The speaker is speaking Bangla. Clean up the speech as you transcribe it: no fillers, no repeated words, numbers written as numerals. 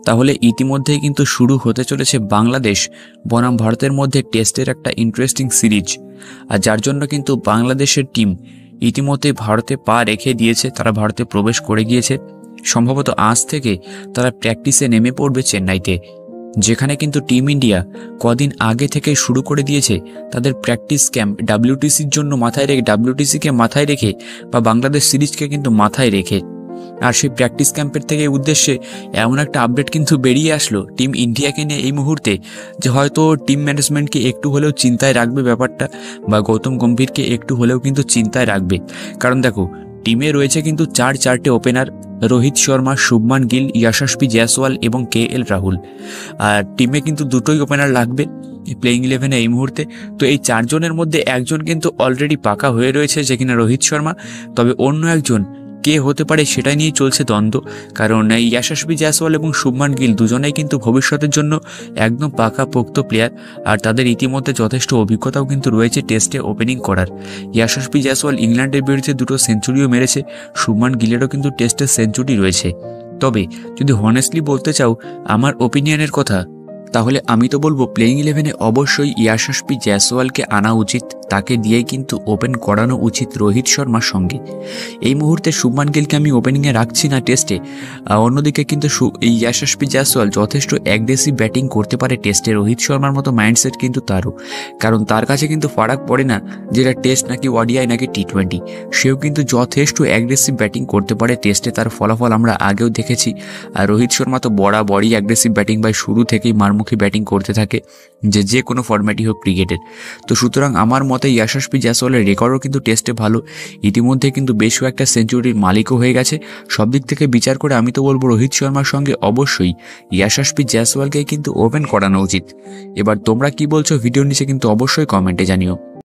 তাহলে ইতিমধ্যেই কিন্তু শুরু হতে চলেছে বাংলাদেশ বনাম ভারতের মধ্যে টেস্টের একটা ইন্টারেস্টিং সিরিজ। আর যার জন্য কিন্তু বাংলাদেশের টিম ইতিমধ্যে ভারতে পা রেখে দিয়েছে, তারা ভারতে প্রবেশ করে গিয়েছে। সম্ভবত আজ থেকে তারা প্র্যাকটিসে নেমে পড়বে চেন্নাইতে, যেখানে কিন্তু টিম ইন্ডিয়া কদিন আগে থেকে শুরু করে দিয়েছে তাদের প্র্যাকটিস ক্যাম্প ডাব্লিউটিসির জন্য ডাব্লিউটিসিকে মাথায় রেখে বা বাংলাদেশ সিরিজকে কিন্তু মাথায় রেখে। আর সেই প্র্যাকটিস ক্যাম্পের থেকে উদ্দেশ্যে এমন একটা আপডেট কিন্তু বেরিয়ে আসলো টিম ইন্ডিয়াকে নিয়ে এই মুহূর্তে, যে হয়তো টিম ম্যানেজমেন্টকে একটু হলেও চিন্তায় রাখবে ব্যাপারটা, বা গৌতম গম্ভীরকে একটু হলেও কিন্তু চিন্তায় রাখবে। কারণ দেখো, টিমে রয়েছে কিন্তু চারটে ওপেনার, রোহিত শর্মা, শুভমান গিল, যশস্বী জয়সওয়াল এবং KL রাহুল। আর টিমে কিন্তু দুটোই ওপেনার লাগবে প্লেইং 11-এ এই মুহূর্তে। তো এই চারজনের মধ্যে একজন কিন্তু অলরেডি পাকা হয়ে রয়েছে, যে কিনা রোহিত শর্মা। তবে অন্য একজন কে হতে পারে সেটা নিয়েই চলছে দ্বন্দ্ব, কারণ এই যশস্বী জয়সওয়াল এবং শুভমান গিল দুজনেই কিন্তু ভবিষ্যতের জন্য একদম পাকাপোক্ত প্লেয়ার। আর তাদের ইতিমধ্যে যথেষ্ট অভিজ্ঞতাও কিন্তু রয়েছে টেস্টে ওপেনিং করার। যশস্বী জয়সওয়াল ইংল্যান্ডের বিরুদ্ধে 2টো সেঞ্চুরিও মেরেছে, শুভমান গিলেরও কিন্তু টেস্টে সেঞ্চুরি রয়েছে। তবে যদি হনেস্টলি বলতে চাও আমার ওপিনিয়নের কথা, তাহলে আমি তো বলবো প্লেইং 11-এ অবশ্যই যশস্বী জয়সওয়ালকে আনা উচিত, তাকে দিয়েই কিন্তু ওপেন করানো উচিত রোহিত শর্মার সঙ্গে। এই মুহূর্তে শুভমান গিলকে আমি ওপেনিংয়ে রাখছি না টেস্টে। অন্যদিকে কিন্তু এই যশস্বী জয়সওয়াল যথেষ্ট অ্যাগ্রেসিভ ব্যাটিং করতে পারে টেস্টে। রোহিত শর্মার মতো মাইন্ডসেট কিন্তু তারও, কারণ তার কাছে কিন্তু ফারাক পড়ে না যেটা টেস্ট নাকি ওডিআই নাকি T20, সেও কিন্তু যথেষ্ট অ্যাগ্রেসিভ ব্যাটিং করতে পারে টেস্টে। তার ফলাফল আমরা আগেও দেখেছি। আর রোহিত শর্মা তো বরাবরই অ্যাগ্রেসিভ ব্যাটিং বাই শুরু থেকেই মারমুখী ব্যাটিং করতে থাকে, যে কোনো ফরম্যাটই হোক ক্রিকেটের। তো সুতরাং আমার মতে যশস্বী জয়সওয়ালের রেকর্ডও কিন্তু টেস্টে ভালো, ইতিমধ্যে কিন্তু বেশ কয়েকটা সেঞ্চুরির মালিকও হয়ে গেছে। সব দিক থেকে বিচার করে আমি তো বলবো রোহিত শর্মার সঙ্গে অবশ্যই যশস্বী জয়সওয়ালকে কিন্তু ওপেন করানো উচিত। এবার তোমরা কি বলছো ভিডিওর নিচে কিন্তু অবশ্যই কমেন্টে জানিও।